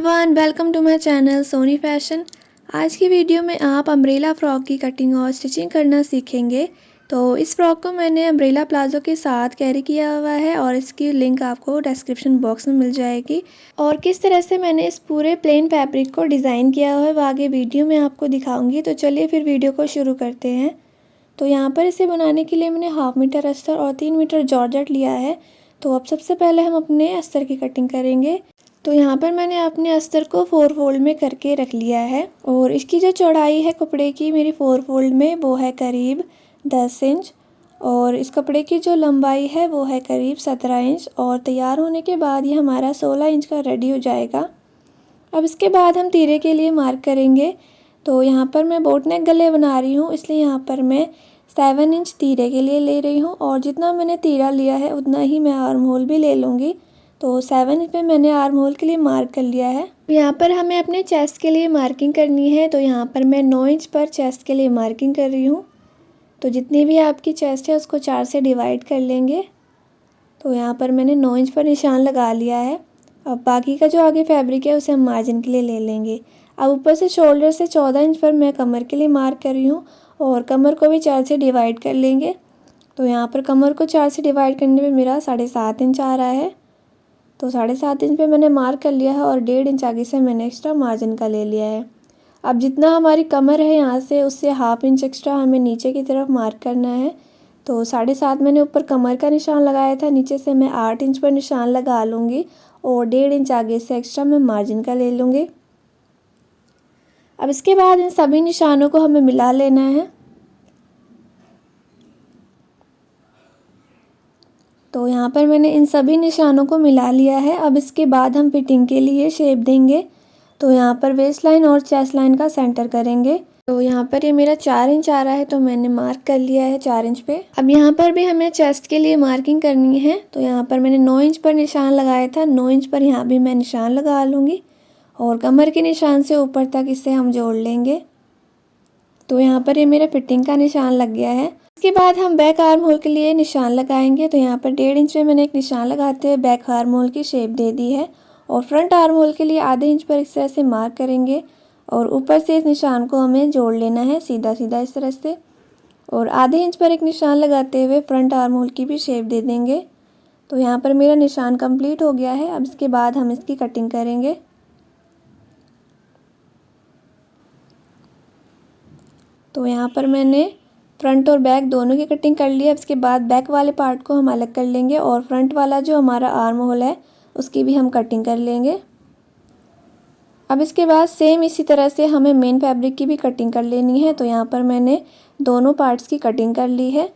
Everyone, welcome to my channel Soni fashion. आज की video में आप अम्ब्रेला फ़्रॉक की कटिंग और स्टिचिंग करना सीखेंगे। तो इस फ़्रॉक को मैंने अम्ब्रेला प्लाज़ो के साथ कैरी किया हुआ है और इसकी लिंक आपको डिस्क्रिप्शन बॉक्स में मिल जाएगी। और किस तरह से मैंने इस पूरे प्लेन फैब्रिक को डिज़ाइन किया हुआ है वो आगे वीडियो में आपको दिखाऊँगी। तो चलिए फिर वीडियो को शुरू करते हैं। तो यहाँ पर इसे बनाने के लिए मैंने 1/2 मीटर अस्तर और 3 मीटर जॉर्जेट लिया है। तो अब सबसे पहले हम अपने अस्तर की कटिंग करेंगे। तो यहाँ पर मैंने अपने अस्तर को 4 फोल्ड में करके रख लिया है और इसकी जो चौड़ाई है कपड़े की मेरी 4 फोल्ड में वो है करीब 10 इंच और इस कपड़े की जो लंबाई है वो है करीब 17 इंच। और तैयार होने के बाद ये हमारा 16 इंच का रेडी हो जाएगा। अब इसके बाद हम तीरे के लिए मार्क करेंगे। तो यहाँ पर मैं बोट नेक गले बना रही हूँ, इसलिए यहाँ पर मैं 7 इंच तीरे के लिए ले रही हूँ और जितना मैंने तीरा लिया है उतना ही मैं आर्म होल भी ले लूँगी। तो 7 इंच पे मैंने आर्म होल के लिए मार्क कर लिया है। यहाँ पर हमें अपने चेस्ट के लिए मार्किंग करनी है। तो यहाँ पर मैं 9 इंच पर चेस्ट के लिए मार्किंग कर रही हूँ। तो जितनी भी आपकी चेस्ट है उसको 4 से डिवाइड कर लेंगे। तो यहाँ पर मैंने 9 इंच पर निशान लगा लिया है। अब बाकी का जो आगे फैब्रिक है उसे हम मार्जिन के लिए ले लेंगे। अब ऊपर से शोल्डर से 14 इंच पर मैं कमर के लिए मार्क कर रही हूँ और कमर को भी 4 से डिवाइड कर लेंगे। तो यहाँ पर कमर को 4 से डिवाइड करने में मेरा 7.5 इंच आ रहा है। तो 7.5 इंच पे मैंने मार्क कर लिया है और 1.5 इंच आगे से मैंने एक्स्ट्रा मार्जिन का ले लिया है। अब जितना हमारी कमर है यहाँ से उससे 1/2 इंच एक्स्ट्रा हमें नीचे की तरफ मार्क करना है। तो 7.5 मैंने ऊपर कमर का निशान लगाया था, नीचे से मैं 8 इंच पर निशान लगा लूँगी और 1.5 इंच आगे से एक्स्ट्रा मैं मार्जिन का ले लूँगी। अब इसके बाद इन सभी निशानों को हमें मिला लेना है। तो यहाँ पर मैंने इन सभी निशानों को मिला लिया है। अब इसके बाद हम फिटिंग के लिए शेप देंगे। तो यहाँ पर वेस्ट लाइन और चेस्ट लाइन का सेंटर करेंगे। तो यहाँ पर ये मेरा 4 इंच आ रहा है तो मैंने मार्क कर लिया है 4 इंच पे। अब यहाँ पर भी हमें चेस्ट के लिए मार्किंग करनी है। तो यहाँ पर मैंने 9 इंच पर निशान लगाया था, 9 इंच पर यहाँ भी मैं निशान लगा लूँगी और कमर के निशान से ऊपर तक इसे हम जोड़ लेंगे। तो यहाँ पर ये मेरा फिटिंग का निशान लग गया है। इसके बाद हम बैक आर्म होल के लिए निशान लगाएंगे। तो यहाँ पर 1.5 इंच में मैंने एक निशान लगाते हुए बैक आर्म होल की शेप दे दी है और फ्रंट आर्म होल के लिए आधे इंच पर इस तरह से मार्क करेंगे और ऊपर से इस निशान को हमें जोड़ लेना है सीधा सीधा इस तरह से और आधे इंच पर एक निशान लगाते हुए फ्रंट आर्म होल की भी शेप दे देंगे। तो यहाँ पर मेरा निशान कंप्लीट हो गया है। अब इसके बाद हम इसकी कटिंग करेंगे। तो यहाँ पर मैंने फ्रंट और बैक दोनों की कटिंग कर ली है। इसके बाद बैक वाले पार्ट को हम अलग कर लेंगे और फ्रंट वाला जो हमारा आर्म होल है उसकी भी हम कटिंग कर लेंगे। अब इसके बाद सेम इसी तरह से हमें मेन फैब्रिक की भी कटिंग कर लेनी है। तो यहाँ पर मैंने दोनों पार्ट्स की कटिंग कर ली है।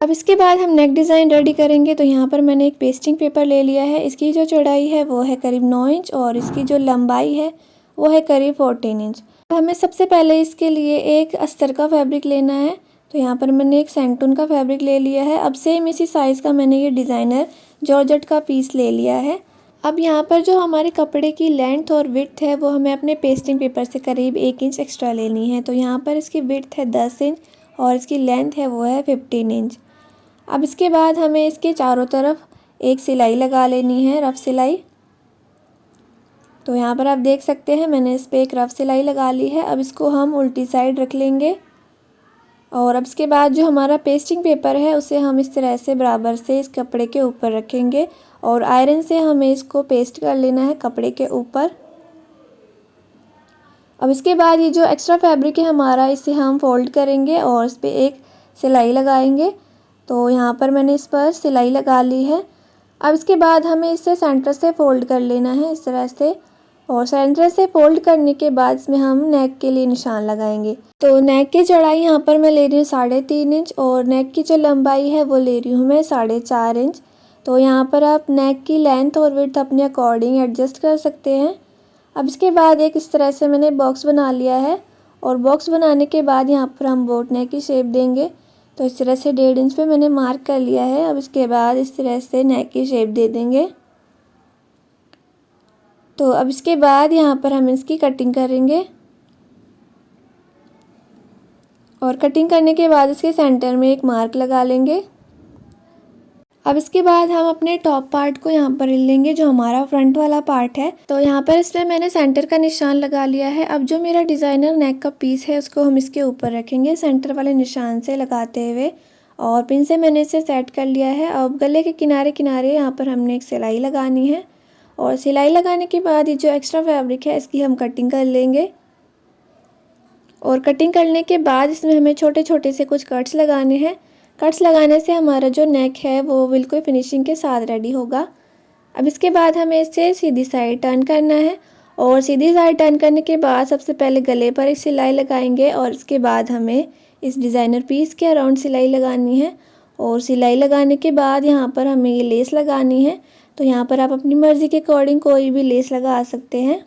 अब इसके बाद हम नेक डिज़ाइन रेडी करेंगे। तो यहाँ पर मैंने एक पेस्टिंग पेपर ले लिया है। इसकी जो चौड़ाई है वो है करीब 9 इंच और इसकी जो लंबाई है वो है करीब 14 इंच। हमें सबसे पहले इसके लिए एक अस्तर का फैब्रिक लेना है। तो यहाँ पर मैंने एक सेंटून का फैब्रिक ले लिया है। अब सेम इसी साइज़ का मैंने ये डिज़ाइनर जॉर्जेट का पीस ले लिया है। अब यहाँ पर जो हमारे कपड़े की लेंथ और विड्थ है वो हमें अपने पेस्टिंग पेपर से करीब 1 इंच एक्स्ट्रा लेनी है। तो यहाँ पर इसकी विड्थ है 10 इंच और इसकी लेंथ है वो है 15 इंच। अब इसके बाद हमें इसके चारों तरफ एक सिलाई लगा लेनी है, रफ सिलाई। तो यहाँ पर आप देख सकते हैं मैंने इस पर एक रफ सिलाई लगा ली है। अब इसको हम उल्टी साइड रख लेंगे और अब इसके बाद जो हमारा पेस्टिंग पेपर है उसे हम इस तरह से बराबर से इस कपड़े के ऊपर रखेंगे और आयरन से हमें इसको पेस्ट कर लेना है कपड़े के ऊपर। अब इसके बाद ये जो एक्स्ट्रा फैब्रिक है हमारा इसे हम फोल्ड करेंगे और इस पर एक सिलाई लगाएंगे। तो यहाँ पर मैंने इस पर सिलाई लगा ली है। अब इसके बाद हमें इसे सेंटर से फोल्ड कर लेना है इस तरह से और सेंटर से फोल्ड करने के बाद इसमें हम नेक के लिए निशान लगाएंगे। तो नेक की चौड़ाई यहाँ पर मैं ले रही हूँ 3.5 इंच और नेक की जो लंबाई है वो ले रही हूँ मैं 4.5 इंच। तो यहाँ पर आप नेक की लेंथ और विड्थ अपने अकॉर्डिंग एडजस्ट कर सकते हैं। अब इसके बाद एक इस तरह से मैंने बॉक्स बना लिया है और बॉक्स बनाने के बाद यहाँ पर हम बोट नेक की शेप देंगे। तो इस तरह से 1.5 इंच पे मैंने मार्क कर लिया है। अब इसके बाद इस तरह से नेक की शेप दे देंगे। तो अब इसके बाद यहाँ पर हम इसकी कटिंग करेंगे और कटिंग करने के बाद इसके सेंटर में एक मार्क लगा लेंगे। अब इसके बाद हम अपने टॉप पार्ट को यहाँ पर लेंगे, जो हमारा फ्रंट वाला पार्ट है। तो यहाँ पर इसमें मैंने सेंटर का निशान लगा लिया है। अब जो मेरा डिज़ाइनर नेक का पीस है उसको हम इसके ऊपर रखेंगे सेंटर वाले निशान से लगाते हुए, और पिन से मैंने इसे सेट कर लिया है। अब गले के किनारे किनारे यहाँ पर हमने एक सिलाई लगानी है, और सिलाई लगाने के बाद ये जो एक्स्ट्रा फैब्रिक है इसकी हम कटिंग कर लेंगे। और कटिंग करने के बाद इसमें हमें छोटे छोटे से कुछ कट्स लगाने हैं। कट्स लगाने से हमारा जो नेक है वो बिल्कुल फिनिशिंग के साथ रेडी होगा। अब इसके बाद हमें इसे सीधी साइड टर्न करना है, और सीधी साइड टर्न करने के बाद सबसे पहले गले पर एक सिलाई लगाएंगे, और इसके बाद हमें इस डिज़ाइनर पीस के अराउंड सिलाई लगानी है। और सिलाई लगाने के बाद यहाँ पर हमें ये लेस लगानी है। तो यहाँ पर आप अपनी मर्ज़ी के अकॉर्डिंग कोई भी लेस लगा सकते हैं।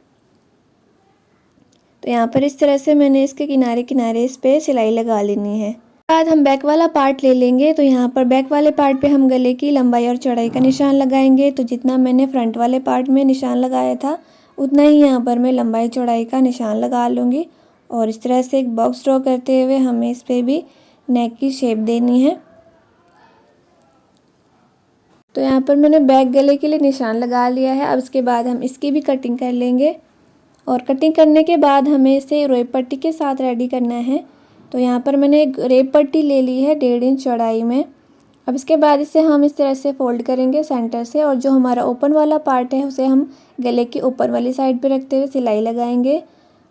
तो यहाँ पर इस तरह से मैंने इसके किनारे किनारे इस पर सिलाई लगा लेनी है। बाद हम बैक वाला पार्ट ले लेंगे। तो यहाँ पर बैक वाले पार्ट पे हम गले की लंबाई और चौड़ाई का निशान लगाएंगे। तो जितना मैंने फ्रंट वाले पार्ट में निशान लगाया था उतना ही यहाँ पर मैं लंबाई चौड़ाई का निशान लगा लूँगी। और इस तरह से एक बॉक्स ड्रॉ करते हुए हमें इस पर भी नेक की शेप देनी है। तो यहाँ पर मैंने बैक गले के लिए निशान लगा लिया है। अब इसके बाद हम इसकी भी कटिंग कर लेंगे, और कटिंग करने के बाद हमें इसे रोप पट्टी के साथ रेडी करना है। तो यहाँ पर मैंने एक रेप पट्टी ले ली है 1.5 इंच चौड़ाई में। अब इसके बाद इसे हम इस तरह से फोल्ड करेंगे सेंटर से, और जो हमारा ओपन वाला पार्ट है उसे हम गले की ऊपर वाली साइड पे रखते हुए सिलाई लगाएंगे।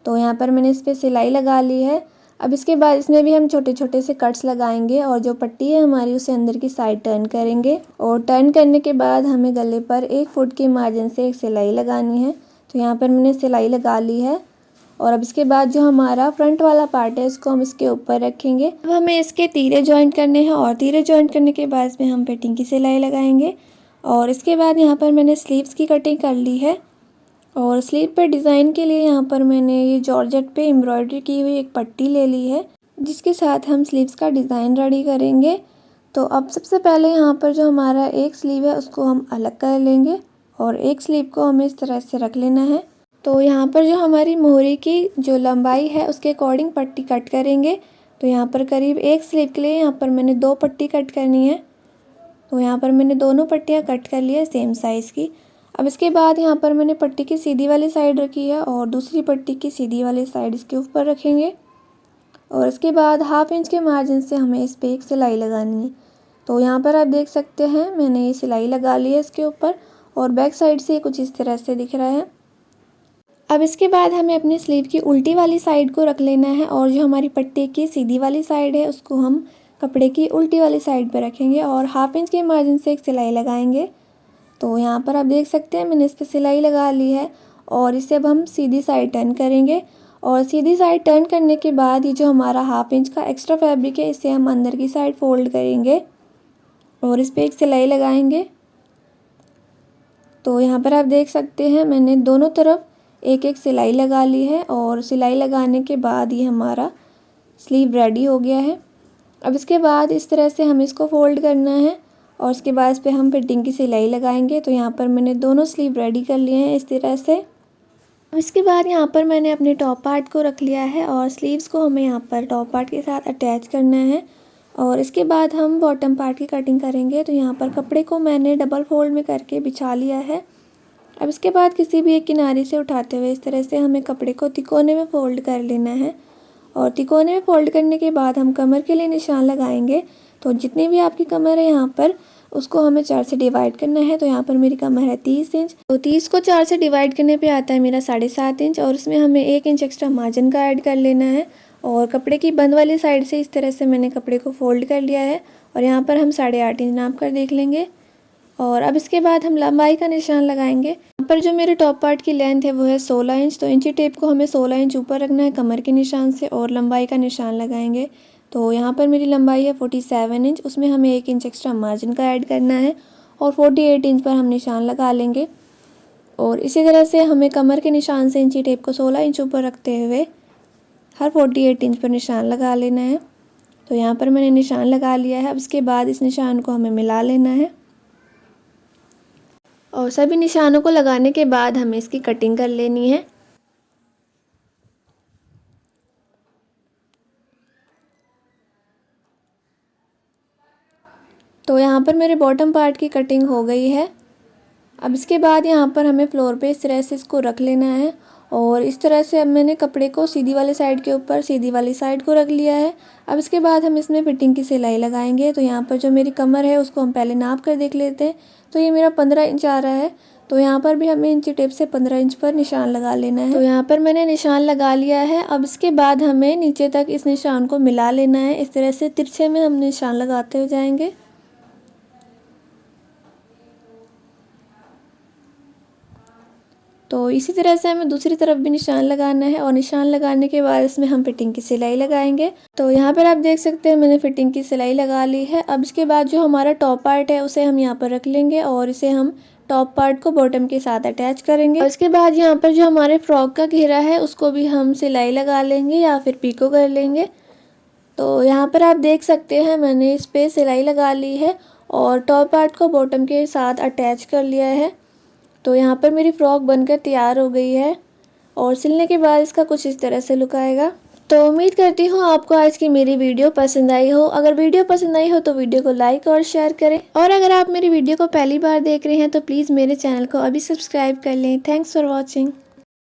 तो यहाँ पर मैंने इस पर सिलाई लगा ली है। अब इसके बाद इसमें भी हम छोटे छोटे से कट्स लगाएंगे, और जो पट्टी है हमारी उसे अंदर की साइड टर्न करेंगे। और टर्न करने के बाद हमें गले पर 1 फुट के मार्जिन से एक सिलाई लगानी है। तो यहाँ पर मैंने सिलाई लगा ली है। और अब इसके बाद जो हमारा फ्रंट वाला पार्ट है इसको हम इसके ऊपर रखेंगे। अब हमें इसके तीरे जॉइंट करने हैं, और तीरे जॉइंट करने के बाद इसमें हम पेटिंग की सिलाई लगाएंगे। और इसके बाद यहाँ पर मैंने स्लीव्स की कटिंग कर ली है। और स्लीव पे डिज़ाइन के लिए यहाँ पर मैंने ये जॉर्जेट पे एम्ब्रॉयडरी की हुई एक पट्टी ले ली है, जिसके साथ हम स्लीव्स का डिज़ाइन रेडी करेंगे। तो अब सबसे पहले यहाँ पर जो हमारा एक स्लीव है उसको हम अलग कर लेंगे, और एक स्लीव को हमें इस तरह से रख लेना है। तो यहाँ पर जो हमारी मोहरी की जो लंबाई है उसके अकॉर्डिंग पट्टी कट करेंगे। तो यहाँ पर करीब एक स्लीव के लिए यहाँ पर मैंने 2 पट्टी कट करनी है। तो यहाँ पर मैंने दोनों पट्टियाँ कट कर ली है सेम साइज़ की। अब इसके बाद यहाँ पर मैंने पट्टी की सीधी वाली साइड रखी है, और दूसरी पट्टी की सीधी वाली साइड इसके ऊपर रखेंगे। और इसके बाद 1/2 इंच के मार्जिन से हमें इस पर एक सिलाई लगानी है। तो यहाँ पर आप देख सकते हैं मैंने ये सिलाई लगा ली है इसके ऊपर, और बैक साइड से कुछ इस तरह से दिख रहा है। अब इसके बाद हमें अपनी स्लीव की उल्टी वाली साइड को रख लेना है, और जो हमारी पट्टी की सीधी वाली साइड है उसको हम कपड़े की उल्टी वाली साइड पर रखेंगे, और 1/2 इंच के मार्जिन से एक सिलाई लगाएंगे। तो यहाँ पर आप देख सकते हैं मैंने इस पर सिलाई लगा ली है, और इसे अब हम सीधी साइड टर्न करेंगे। और सीधी साइड टर्न करने के बाद ये जो हमारा 1/2 इंच का एक्स्ट्रा फैब्रिक है इसे हम अंदर की साइड फोल्ड करेंगे, और इस पर एक सिलाई लगाएंगे। तो यहाँ पर आप देख सकते हैं मैंने दोनों तरफ एक एक सिलाई लगा ली है, और सिलाई लगाने के बाद ये हमारा स्लीव रेडी हो गया है। अब इसके बाद इस तरह से हमें इसको फोल्ड करना है, और उसके बाद इस पर हम फिटिंग की सिलाई लगाएंगे। तो यहाँ पर मैंने दोनों स्लीव रेडी कर लिए हैं इस तरह से। अब इसके बाद यहाँ पर मैंने अपने टॉप पार्ट को रख लिया है, और स्लीव्स को हमें यहाँ पर टॉप पार्ट के साथ अटैच करना है। और इसके बाद हम बॉटम पार्ट की कटिंग करेंगे। तो यहाँ पर कपड़े को मैंने डबल फोल्ड में करके बिछा लिया है। अब इसके बाद किसी भी एक किनारे से उठाते हुए इस तरह से हमें कपड़े को तिकोने में फ़ोल्ड कर लेना है, और तिकोने में फ़ोल्ड करने के बाद हम कमर के लिए निशान लगाएंगे। तो जितनी भी आपकी कमर है यहाँ पर उसको हमें 4 से डिवाइड करना है। तो यहाँ पर मेरी कमर है 30 इंच, तो 30 को 4 से डिवाइड करने पे आता है मेरा 7.5 इंच, और इसमें हमें 1 इंच एक्स्ट्रा मार्जिन का ऐड कर लेना है। और कपड़े की बंद वाली साइड से इस तरह से मैंने कपड़े को फोल्ड कर लिया है, और यहाँ पर हम 8.5 इंच नाप कर देख लेंगे। और अब इसके बाद हम लंबाई का निशान लगाएंगे। यहाँ पर जो मेरे टॉप पार्ट की लेंथ है वो है 16 इंच। तो इंची टेप को हमें 16 इंच ऊपर रखना है कमर के निशान से, और लंबाई का निशान लगाएंगे। तो यहाँ पर मेरी लंबाई है 47 इंच, उसमें हमें 1 इंच एक्स्ट्रा मार्जिन का ऐड करना है, और 48 इंच पर हम निशान लगा लेंगे। और इसी तरह से हमें कमर के निशान से इंची टेप को 16 इंच ऊपर रखते हुए हर 48 इंच पर निशान लगा लेना है। तो यहाँ पर मैंने निशान लगा लिया है। अब इसके बाद इस निशान को हमें मिला लेना है, और सभी निशानों को लगाने के बाद हमें इसकी कटिंग कर लेनी है। तो यहाँ पर मेरे बॉटम पार्ट की कटिंग हो गई है। अब इसके बाद यहाँ पर हमें फ्लोर पे इस तरह से इसको रख लेना है और इस तरह से अब मैंने कपड़े को सीधी वाली साइड के ऊपर सीधी वाली साइड को रख लिया है। अब इसके बाद हम इसमें फिटिंग की सिलाई लगाएंगे। तो यहाँ पर जो मेरी कमर है उसको हम पहले नाप कर देख लेते हैं। तो ये मेरा 15 इंच आ रहा है। तो यहाँ पर भी हमें इंची टेप से 15 इंच पर निशान लगा लेना है। तो यहाँ पर मैंने निशान लगा लिया है। अब इसके बाद हमें नीचे तक इस निशान को मिला लेना है। इस तरह से तिरछे में हम निशान लगाते हुए जाएंगे। तो इसी तरह से हमें दूसरी तरफ भी निशान लगाना है और निशान लगाने के बाद इसमें हम फिटिंग की सिलाई लगाएंगे। तो यहाँ पर आप देख सकते हैं मैंने फिटिंग की सिलाई लगा ली है। अब इसके बाद जो हमारा टॉप पार्ट है उसे हम यहाँ पर रख लेंगे और इसे हम टॉप पार्ट को बॉटम के साथ अटैच करेंगे। और इसके बाद यहाँ पर जो हमारे फ्रॉक का घेरा है उसको भी हम सिलाई लगा लेंगे या फिर पीको कर लेंगे। तो यहाँ पर आप देख सकते हैं मैंने इस पर सिलाई लगा ली है और टॉप पार्ट को बॉटम के साथ अटैच कर लिया है। तो यहाँ पर मेरी फ़्रॉक बनकर तैयार हो गई है और सिलने के बाद इसका कुछ इस तरह से लुक आएगा। तो उम्मीद करती हूँ आपको आज की मेरी वीडियो पसंद आई हो। अगर वीडियो पसंद आई हो तो वीडियो को लाइक और शेयर करें और अगर आप मेरी वीडियो को पहली बार देख रहे हैं तो प्लीज़ मेरे चैनल को अभी सब्सक्राइब कर लें। Thanks for watching.